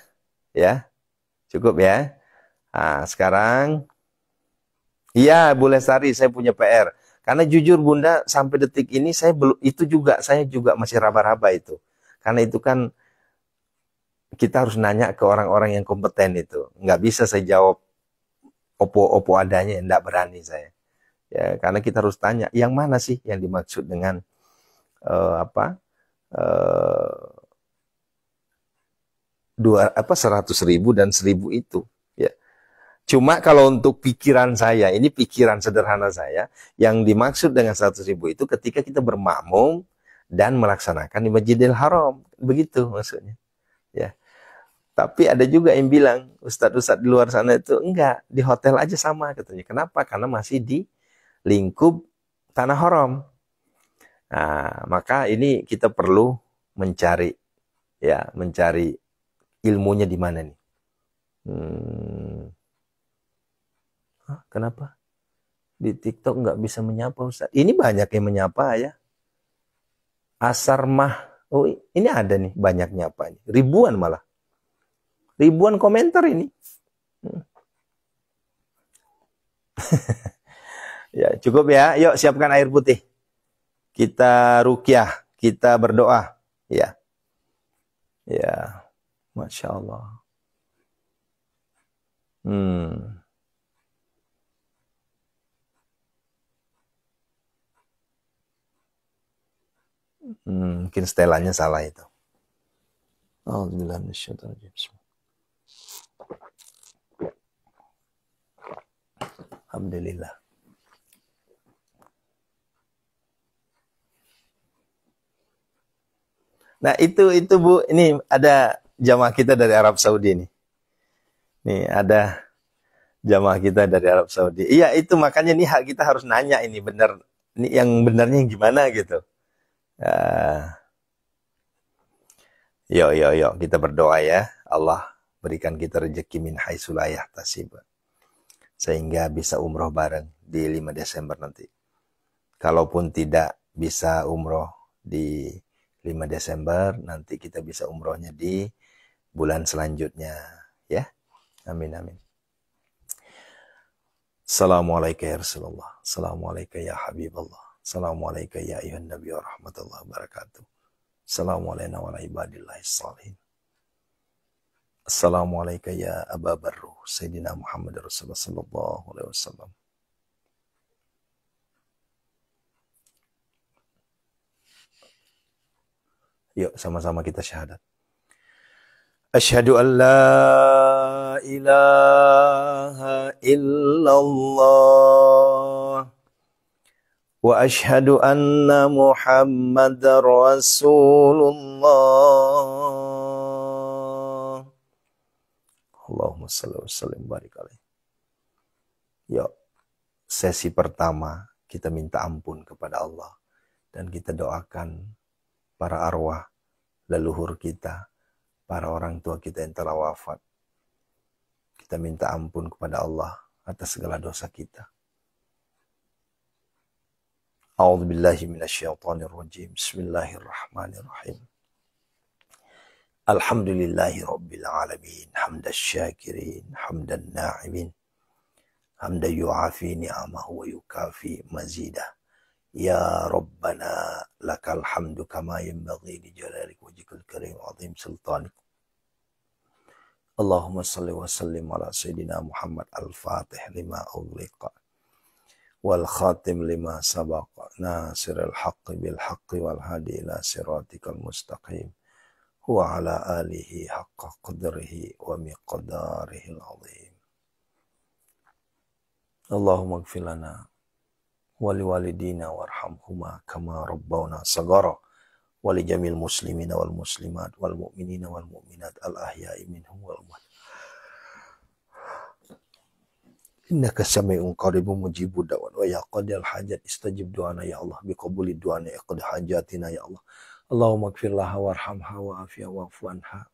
Ya. Cukup ya. Nah, sekarang iya Bu Lestari, saya punya PR. Karena jujur Bunda, sampai detik ini saya juga masih raba-raba itu. Karena itu kan kita harus nanya ke orang-orang yang kompeten itu. Nggak bisa saya jawab opo adanya, enggak berani saya. Ya, karena kita harus tanya, yang mana sih yang dimaksud dengan 100.000 dan 1.000 itu. Ya. Cuma kalau untuk pikiran saya, ini pikiran sederhana saya, yang dimaksud dengan 100.000 itu ketika kita bermakmum dan melaksanakan di Masjidil Haram. Begitu maksudnya. Ya. Tapi ada juga yang bilang, ustadz-ustadz di luar sana itu, enggak, di hotel aja sama katanya. Kenapa? Karena masih di lingkup tanah haram. Nah, maka ini kita perlu mencari ilmunya di mana nih. Kenapa? Di TikTok nggak bisa menyapa Ustaz. Ini banyak yang menyapa ya. Asarmah. Oh, ini ada nih banyak nyapa nih. Ribuan malah. Ribuan komentar ini. Ya, cukup ya. Yuk siapkan air putih. Kita ruqyah, kita berdoa. Ya. Ya. Masya Allah. Mungkin setelannya salah itu. Alhamdulillah. Nah itu Bu, ini ada jamaah kita dari Arab Saudi nih. Nih ada jamaah kita dari Arab Saudi. Iya itu makanya nih kita harus nanya ini benar, ini yang benarnya yang gimana gitu. Yuk kita berdoa ya. Allah berikan kita rezeki min haitsu la yahtasib, sehingga bisa umroh bareng di 5 Desember nanti. Kalaupun tidak bisa umroh di 5 Desember, nanti kita bisa umrohnya di bulan selanjutnya. Ya, amin amin. Assalamualaikum ya Rasulullah. Assalamualaikum ya Habibullah. Assalamualaikum ya ayuhan Nabi wa rahmatullahi wa barakatuh. Assalamualaikum wa ibadillahi salihin. Assalamualaikum ya Aba Barru Sayyidina Muhammad Rasulullah sallallahu alaihi wasallam. Yuk sama-sama kita syahadat. Asyhadu an la ilaha illallah wa asyhadu anna Muhammadar Rasulullah. Allahumma shalli wa sallim barik alaihi. Yuk, sesi pertama kita minta ampun kepada Allah dan kita doakan para arwah leluhur kita, para orang tua kita yang telah wafat. Kita minta ampun kepada Allah atas segala dosa kita. A'udzubillahi minasyaitonirrajim. Bismillahirrahmanirrahim. Alhamdulillahi rabbil alamin. Hamdas syakirin, hamdan na'imin. Hamdan yu'afi ni'amahu wa yukafi mazidah. Ya Rabbana lakal hamdu kama yanbaghi li jalalik wajhikal karim wa 'azim sultanik. Allahumma salli wa sallim ala sayyidina Muhammad al-Fatih lima ughliqa wal khatim lima sabaqa nasiril haqqi bil haqqi wal hadi ila siratikal mustaqim wa ala alihi haqqa qadrihi wa miqdarihil azim. Allahumma ighfir lana wa liwalidina warhamhuma kama rabbawna saghara wa li jamil muslimina wal muslimat wal mu'minina wal mu'minat al ahya'i minhum wal amwat. Innaka sami'un qaribun mujibud da'wat wa ya qadil hajat istajib du'ana ya Allah biqabuli du'ana iqdi hajatina ya Allah. Allahumma ighfir laha warhamha wa afiha wa'fu anha.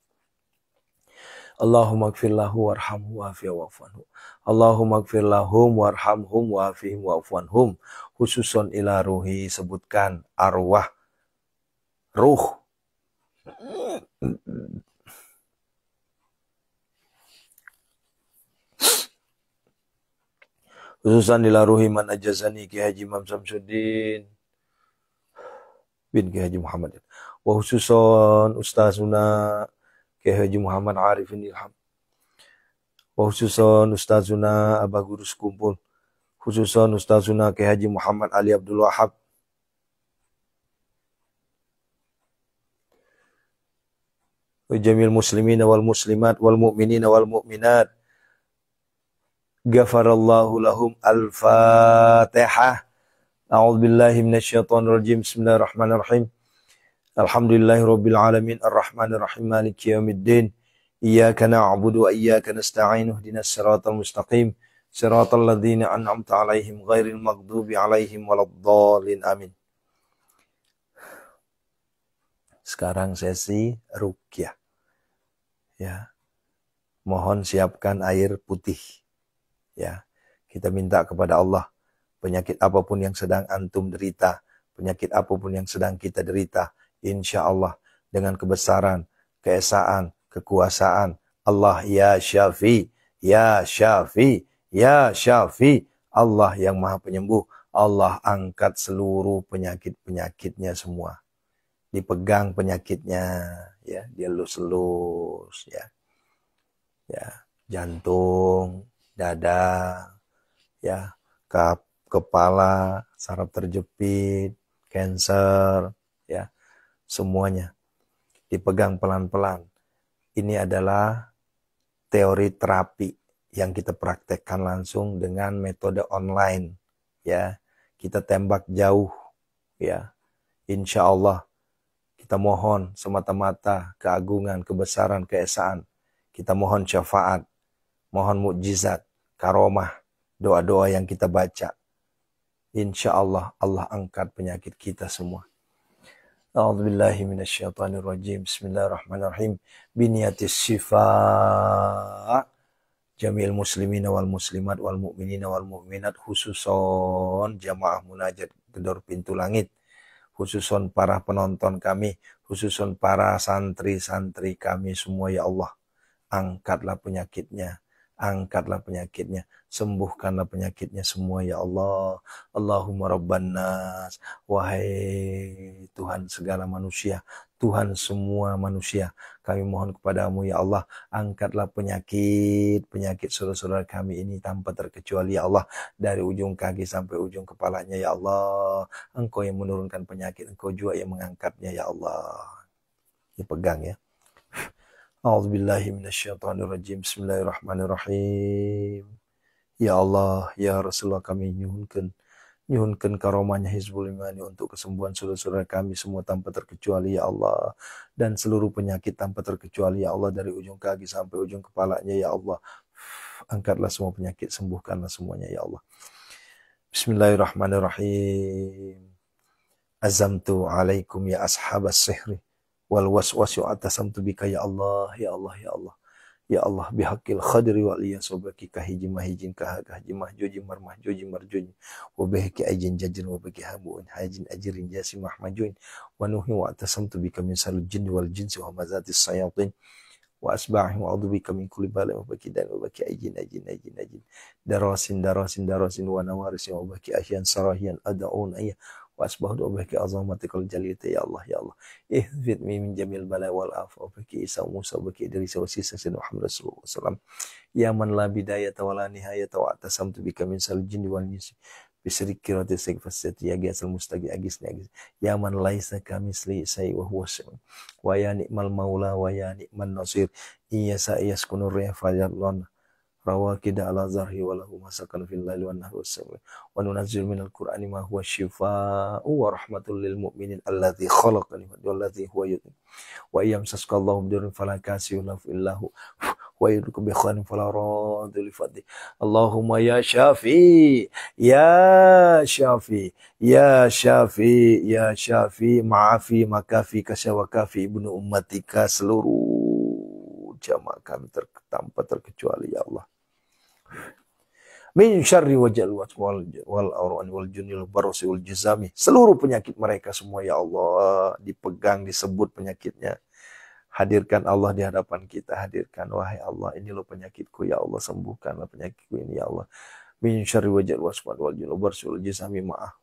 Allahumma ighfir lahu warhamhu wa afiha wa'fu anhu. Allahumma ighfir lahum warhamhum wa afihim wa'fu anhum. Khususon ila ruhi, sebutkan arwah ruh. Khususan ila ruhi man ajazani Ki Haji Imam Samsuddin bin Ki Haji Muhammad. Wa khususon Ustazuna Ki Haji Muhammad Arifin Ilham. Wa khususon Ustazuna Abah Guru Sekumpul. Khususon Ustazuna Ki Haji Muhammad Ali Abdul Wahab. Wa jamil muslimina wal muslimat wal mu'minina wal mu'minat. Ghafarallahu lahum. Al-Fatihah. A'udzu billahi minasyaitonir rajim. Bismillahirrahmanirrahim. Alhamdulillahi rabbil alamin arrahmanir rahim maliki yaumiddin. Iyyaka na'budu wa iyyaka nasta'in. Ihdinas siratal mustaqim. Siratal ladzina an'amta 'alaihim ghairil maghdubi 'alaihim waladdallin. Amin. Sekarang sesi ruqyah. Ya. Mohon siapkan air putih. Ya, kita minta kepada Allah penyakit apapun yang sedang antum derita, penyakit apapun yang sedang kita derita, insya Allah dengan kebesaran, keesaan, kekuasaan Allah ya Syafi, ya Syafi, ya Syafi, Allah yang Maha Penyembuh, Allah angkat seluruh penyakit-penyakitnya semua. Dipegang penyakitnya, ya, dielus-elus, ya. Ya, jantung, dada, ya, kepala, saraf terjepit, cancer, ya, semuanya dipegang pelan-pelan. Ini adalah teori terapi yang kita praktekkan langsung dengan metode online, ya. Kita tembak jauh, ya. Insya Allah kita mohon semata-mata keagungan, kebesaran, keesaan. Kita mohon syafaat, mohon mukjizat, karomah, doa-doa yang kita baca. Insya Allah, Allah angkat penyakit kita semua. A'udzubillahi minasyaitonirrajim. Bismillahirrahmanirrahim. Biniyatis syifa jamil muslimina wal muslimat wal mu'minina wal mu'minat, khususon jamaah munajat gedor pintu langit, khususon para penonton kami, khususon para santri-santri kami semua ya Allah. Angkatlah penyakitnya. Angkatlah penyakitnya, sembuhkanlah penyakitnya semua ya Allah. Allahumma rabban nas, wahai Tuhan segala manusia, Tuhan semua manusia, kami mohon kepadamu ya Allah, angkatlah penyakit saudara-saudara kami ini tanpa terkecuali ya Allah, dari ujung kaki sampai ujung kepalanya ya Allah. Engkau yang menurunkan penyakit, Engkau juga yang mengangkatnya ya Allah. Dipegang ya. A'udzubillahi minasyaitonirrajim. Bismillahirrahmanirrahim. Ya Allah, ya Rasulullah, kami nyuhunkan karomahnya Hizbul Imani untuk kesembuhan saudara-saudara kami semua tanpa terkecuali ya Allah, dan seluruh penyakit tanpa terkecuali ya Allah, dari ujung kaki sampai ujung kepalanya ya Allah. Angkatlah semua penyakit, sembuhkanlah semuanya ya Allah. Bismillahirrahmanirrahim. Azamtu alaikum ya ashabas sihri wal waswasi atasamtu bika ya Allah, ya Allah, ya Allah. Ya Allah bihaqil khadri wal iyas wa baki kahiji mahijin kahaji mahjuji marmahjuji marjuji wa bihaqi ajin jajin wa baki habuun hajin ajirin jasi mahmajuin wa nuhi wa atasamtu bika min salil jinni wal jinsi wa mazatis sayatin wa asbahi wa a'udzu bika min kulli bala'in wa baki dan wa baki ajin darasin wa nawarisin wa baki ahyan sarahiyan ad'un ayya wa asbahu wa baki azamatikal jalita ya Allah ihfid min jamil bala wal afa wa baki Isa Musa wa baki Idris wa sisa sayyidina Muhammad sallallahu alaihi wasallam ya man la bidayata wa la nihayata wa atasamtu bika min sal jinni wal insi bisri kirati sikfasati ya gisal mustaqi agis ya man laisa kamisli say wa huwa sam wa ya ni'mal maula wa ya ni'man nasir iyasa yaskunu riya falyallan rawakida ala zahri wa lahu masakan fil laili wan nahri was-sami wa nunazzilu minal qur'ani ma huwa shifaa'u wa rahmatul lil mu'minin alladzi khalaqani walladzi huwa yudhim wa yamsaska Allahu bidirrin fala kashifa lahu illa hu wa yudriku bi khairin fala radda li fadli Allahumma ya syafi ya syafi ma'afi makafi kasyawakafi ibnu ummatika seluruh jamaah kami tanpa terkecuali ya Allah min syarri wajal wal awran wal junil barasi wal jizami seluruh penyakit mereka semua ya Allah dipegang disebut penyakitnya hadirkan Allah di hadapan kita hadirkan wahai Allah ini loh penyakitku ya Allah sembuhkanlah penyakitku ini ya Allah min syarri wajal wal junil barasi wal jizami maaf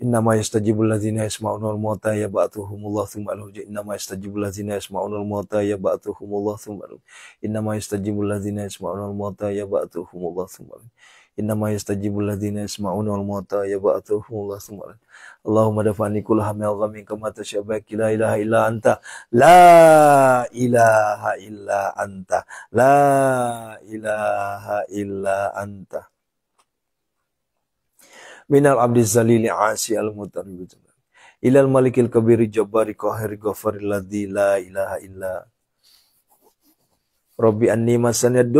Innama yastajibul ladzina yasma'unal mauta yab'atuhumullah tsumma al-hujja innama yastajibul ladzina yasma'unal mauta yab'atuhumullah tsumma innama yastajibul ladzina yasma'unal mauta yab'atuhumullah tsumma innama yastajibul ladzina yasma'unal mauta yab'atuhumullah tsumma Allahumma dafa'ni kull hammin ghammin kama tashabaki la ilaha illa anta la ilaha illa anta la ilaha illa anta minal abdi zalili asi al-mutarib ilal malikil kabiri jabbari qahiri ghafaril ladzi la ilaha illa rabbi anni masanad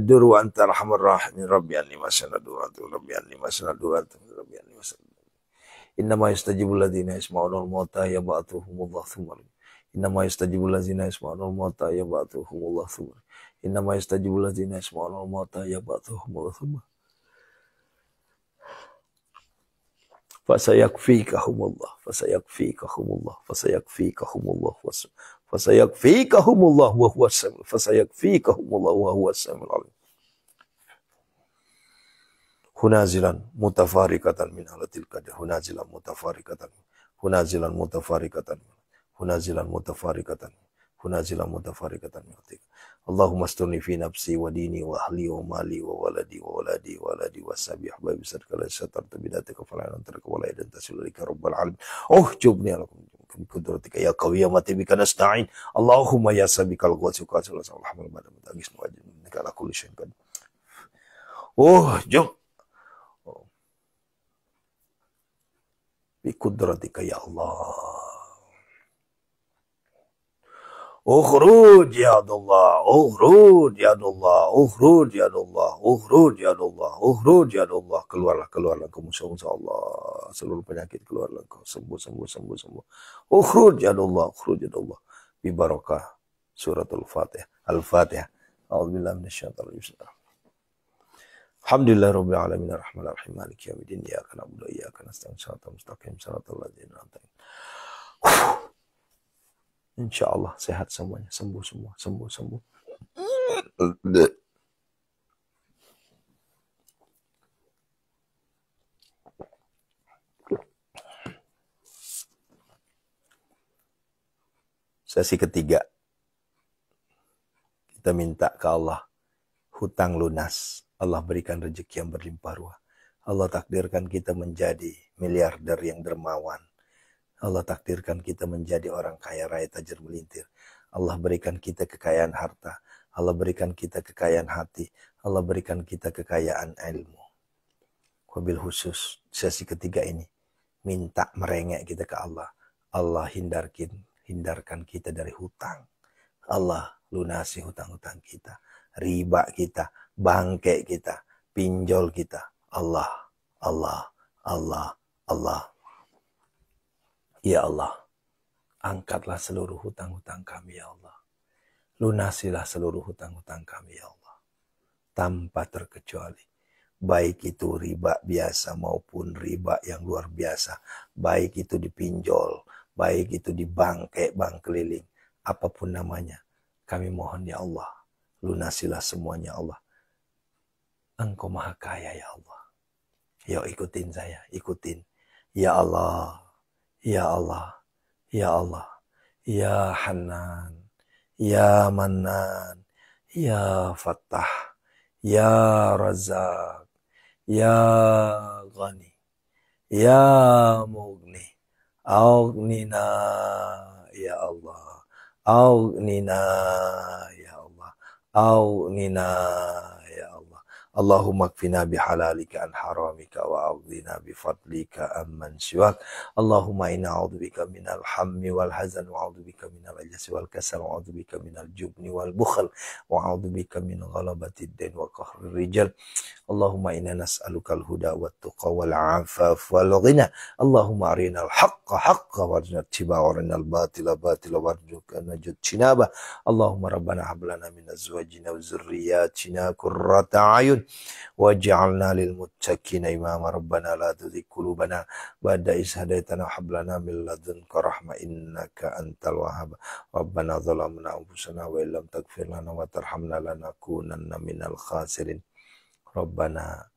duru anta arhamar rahimin rabbi anni masanad duru innama yastajibul ladzina yasma'unal mauta yab'atuhumullah tsumma innama yastajibul ladzina yasma'unal mauta yab'atuhumullah tsumma innama yastajibul ladzina yasma'unal mauta yab'atuhumullah tsumma fasayakfikahumullah wa huwas samiul alim hunazilan mutafarikatan min halatil qadar hunazilan mutafarikatan Allahumma asturni fi nafsi wa dini wa ahli wa mali wa waladi wa sabi ahbabi sadka la satarta bidatika falan tarka wa la idan tasulika rabbal alamin jubni alakum kudratika ya qawiyya mati bika nasta'in Allahumma ya sabikal ghawsi qasal sallallahu madam tagis wajib nika ala kulli syai'in qadir jub bi kudratika ya Allah Ukhruj ya Allah, ukhruj ya Allah, ukhruj ya Allah, ukhruj ya Allah, ukhruj ya Allah. Keluarlah kamu Allah. Seluruh penyakit keluarlah kau. Sembuh. Ukhruj ya Allah, ukhruj ya Allah. Bi barakah suratul Fatihah. Al-Fatihah. A'udzubillahi minasyaitonir rajim. Alhamdulillahirabbil alamin arrahmanir rahim maliki yaumiddin iyyaka na'budu wa iyyaka nasta'in shiratal mustaqim shiratal ladzina an'amta alaihim. Insyaallah sehat semuanya, sembuh semua, sembuh. Sesi ketiga. Kita minta ke Allah hutang lunas. Allah berikan rezeki yang berlimpah ruah. Allah takdirkan kita menjadi miliarder yang dermawan. Allah takdirkan kita menjadi orang kaya raya tajir melintir. Allah berikan kita kekayaan harta. Allah berikan kita kekayaan hati. Allah berikan kita kekayaan ilmu. Wabil khusus sesi ketiga ini. Minta merengek kita ke Allah. Allah hindarkan kita dari hutang. Allah lunasi hutang-hutang kita. Riba kita. Bangke kita. Pinjol kita. Allah. Allah, ya Allah, angkatlah seluruh hutang-hutang kami ya Allah. Lunasilah seluruh hutang-hutang kami ya Allah. Tanpa terkecuali. Baik itu riba biasa maupun riba yang luar biasa. Baik itu dipinjol, baik itu di bank kayak bank keliling. Apapun namanya. Kami mohon ya Allah. Lunasilah semuanya Allah. Engkau maha kaya ya Allah. Yuk ikutin saya, ikutin. Ya Allah, ya Allah, ya Allah, ya Hanan, ya Manan, ya Fattah, ya Razak, ya Ghani, ya Mughni, Aghnina ya Allah, Aghnina ya Allah, Aghnina ya Allah. Allahumma kfina bihalalika an haramika wa aghdina bifadlika amman siwak. Allahumma inna a'udzubika minal hammi wal hazan wa a'udzubika minal ajzi wal kasal wa a'udzubika minal jubni wal bukhl wa a'udzubika min ghalabatid dain wa qahrir rijal. Allahumma inna nas'aluka al-huda wat tuqa wal 'afaf wal ghina. Allahumma arinal haqqa haqqa warzuqna ittiba'ahu wa arinal batila batila warzuqna ijtinaba. Allahumma rabbana hab lana min azwajina wa dzurriyyatina qurrata a'yun waj'alna lil muttaqina imama. Rabbana la tuzigh qulubana ba'da idh hadaytana wa hab lana min ladunka rahmah innaka antal wahhab. Rabbana zalamna anfusana wa illam taghfir lana wa tarhamna lanakunanna minal khasirin. Rabbana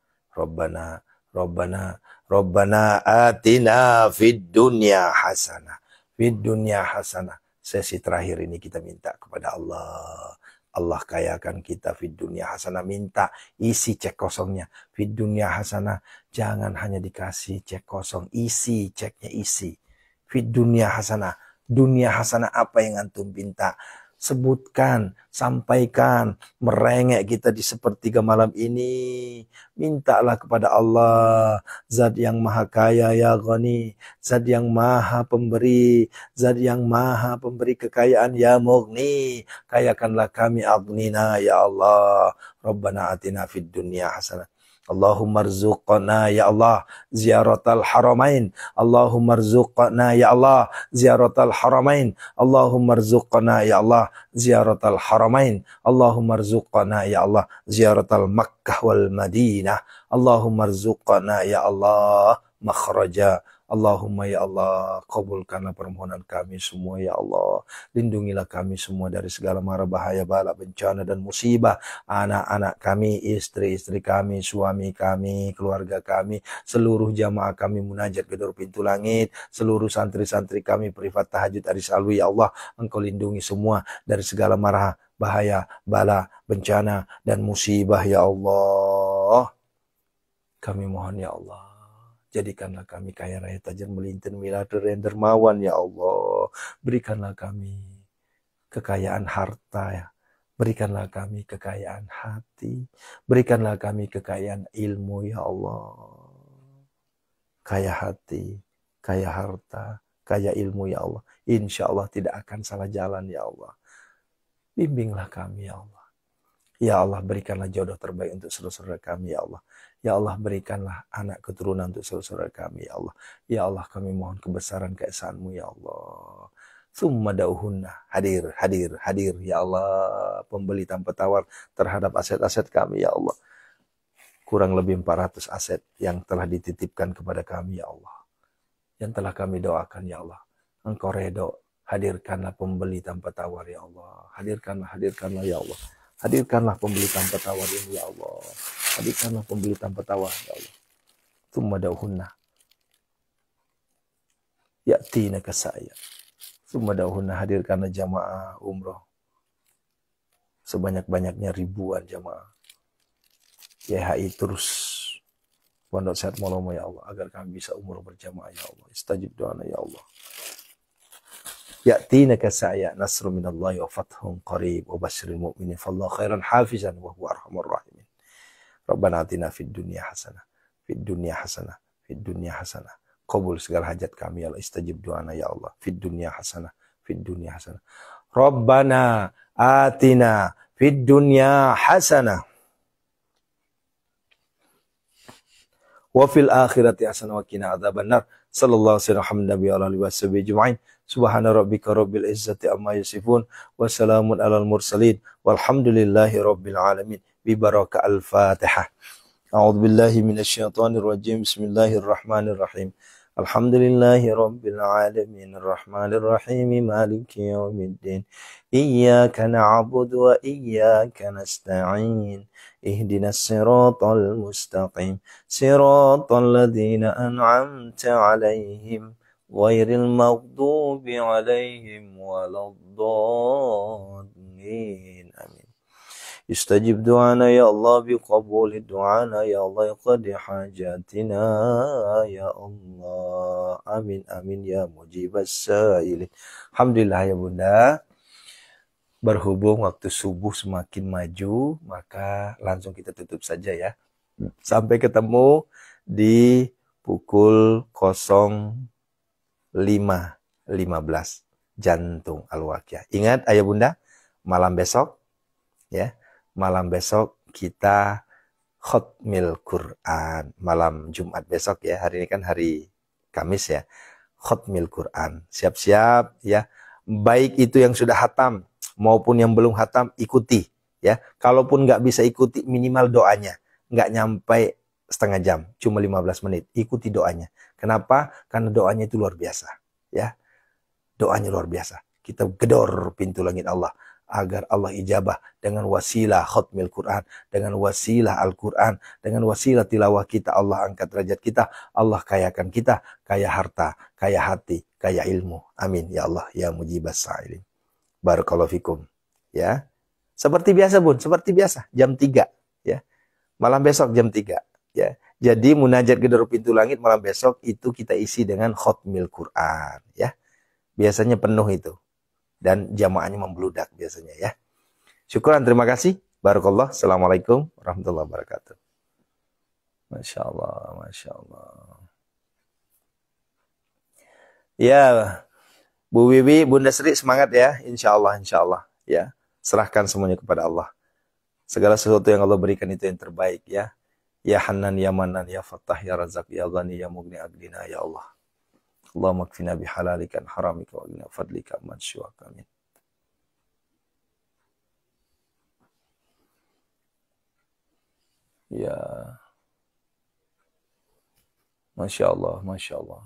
atina fid dunya hasanah. Fid dunya hasanah. Sesi terakhir ini kita minta kepada Allah. Allah kayakan kita fid dunya hasanah. Minta isi cek kosongnya. Fid dunya hasanah. Jangan hanya dikasih cek kosong. Isi ceknya isi. Fid dunya hasanah. Dunia hasanah apa yang antum minta? Sebutkan, sampaikan, merengek kita di sepertiga malam ini. Mintalah kepada Allah, Zat yang maha kaya ya Ghani, Zat yang maha pemberi, Zat yang maha pemberi kekayaan ya Mughni. Kayakanlah kami aghnina ya Allah. Rabbana atina fid dunya hasanah. Allahumma rzuqna ya Allah ziyaratal haramain. Allahumma rzuqna ya Allah ziyaratal haramain. Allahumma rzuqna ya Allah ziyaratal haramain. Allahumma rzuqna ya Allah ziyaratal Makkah wal Madinah. Allahumma rzuqna ya Allah makhraja. Allahumma ya Allah, kabulkanlah permohonan kami semua ya Allah. Lindungilah kami semua dari segala mara bahaya, bala, bencana dan musibah. Anak-anak kami, istri-istri kami, suami kami, keluarga kami, seluruh jamaah kami munajat gedor pintu langit, seluruh santri-santri kami privat tahajud aris alwi ya Allah. Engkau lindungi semua dari segala mara bahaya, bala, bencana dan musibah ya Allah. Kami mohon ya Allah, jadikanlah kami kaya raya tajir melintir miliarder yang dermawan ya Allah. Berikanlah kami kekayaan harta ya. Berikanlah kami kekayaan hati. Berikanlah kami kekayaan ilmu ya Allah. Kaya hati, kaya harta, kaya ilmu ya Allah. Insya Allah tidak akan salah jalan ya Allah. Bimbinglah kami ya Allah. Ya Allah, berikanlah jodoh terbaik untuk saudara-saudara kami ya Allah. Ya Allah, berikanlah anak keturunan untuk saudara-saudara kami ya Allah. Ya Allah, kami mohon kebesaran keesahan-Mu ya Allah. Summa dauhunna, hadir ya Allah, pembeli tanpa tawar terhadap aset-aset kami ya Allah. Kurang lebih 400 aset yang telah dititipkan kepada kami ya Allah. Yang telah kami doakan ya Allah. Engkau redho, hadirkanlah pembeli tanpa tawar ya Allah. Hadirkanlah ya Allah. Hadirkanlah pembeli tanpa tawar ini ya Allah. Hadirkanlah pembeli tanpa tawar ya Allah. Tsumma dauhunna ya'tina kasaya. Tsumma dauhunna, hadirkanlah jamaah umroh sebanyak-banyaknya ribuan jamaah. YHI terus Pondok Sehat Molomo ya Allah, agar kami bisa umroh berjamaah ya Allah. Istajib doana ya Allah. Ya'tina kasaya nasru minallahi wa fathun qarib wa basyiril mu'minin fallahu khairan hafizan wa huwa arhamur rahimin. Rabbana atina fid dunya hasanah, fid dunya hasanah, fid dunya hasanah. Qabul segala hajat kami ya Allah. Istajib doana ya Allah. Fid dunya hasanah, fid dunya hasanah. Rabbana atina fid dunya hasanah wa fil akhirati hasanah wa qina adzabannar. Sallallahu alaihi wasallam. Subhana rabbika rabbil izzati amma yasifun wa salamun alal mursalin walhamdulillahi rabbil alamin. Bi baraka al-Fatihah. A'udzu billahi minasyaitonir rajim. Bismillahirrahmanirrahim. Alhamdulillahi rabbil alamin arrahmanir rahim maliki yaumiddin. Iyyaka na'budu wa iyyaka nasta'in. Ihdinas siratal mustaqim. Siratal ladzina an'amta 'alaihim ghairil maghdubi 'alaihim waladdallin. Amin. Istajib du'ana ya Allah biqabuli du'ana ya Allah qadi hajatina ya Allah. Amin amin ya mujibas sa'ilin. Alhamdulillah ya Bunda. Berhubung waktu subuh semakin maju, maka langsung kita tutup saja ya. Sampai ketemu di pukul 05.15 jantung Al-Waqiah. Ingat ayah Bunda, malam besok ya. Malam besok kita Khatmil Quran. Malam Jumat besok ya. Hari ini kan hari Kamis ya. Khatmil Quran. Siap-siap ya. Baik itu yang sudah hatam maupun yang belum hatam, ikuti ya. Kalaupun nggak bisa ikuti, minimal doanya. Nggak nyampe setengah jam, cuma 15 menit. Ikuti doanya. Kenapa? Karena doanya itu luar biasa ya. Doanya luar biasa. Kita gedor pintu langit Allah agar Allah ijabah dengan wasilah khatmil Quran, dengan wasilah Al-Quran, dengan wasilah tilawah kita. Allah angkat derajat kita, Allah kayakan kita, kaya harta, kaya hati, kaya ilmu. Amin ya Allah ya mujibas sa'ilin. Barakallahu fikum ya. Seperti biasa Bun, seperti biasa jam 3 ya. Malam besok jam 3 ya. Jadi munajat gedor pintu langit malam besok itu kita isi dengan khatmil Quran ya. Biasanya penuh itu. Dan jamaahnya membludak biasanya ya. Syukuran, terima kasih. Barakallah. Assalamualaikum warahmatullahi wabarakatuh. Masya Allah, Masya Allah. Ya, Bu Wiwi, Bunda Sri semangat ya. Insya Allah ya. Serahkan semuanya kepada Allah. Segala sesuatu yang Allah berikan itu yang terbaik ya. Ya Hanan, ya Manan, ya Fattah, ya Razak, ya Ghani, ya Mughni Agdina, ya Allah. Allahumma kfina bihalalika an haramika wa gina fadlika man syuaka. Amin. Ya. Masya Allah, Masya Allah.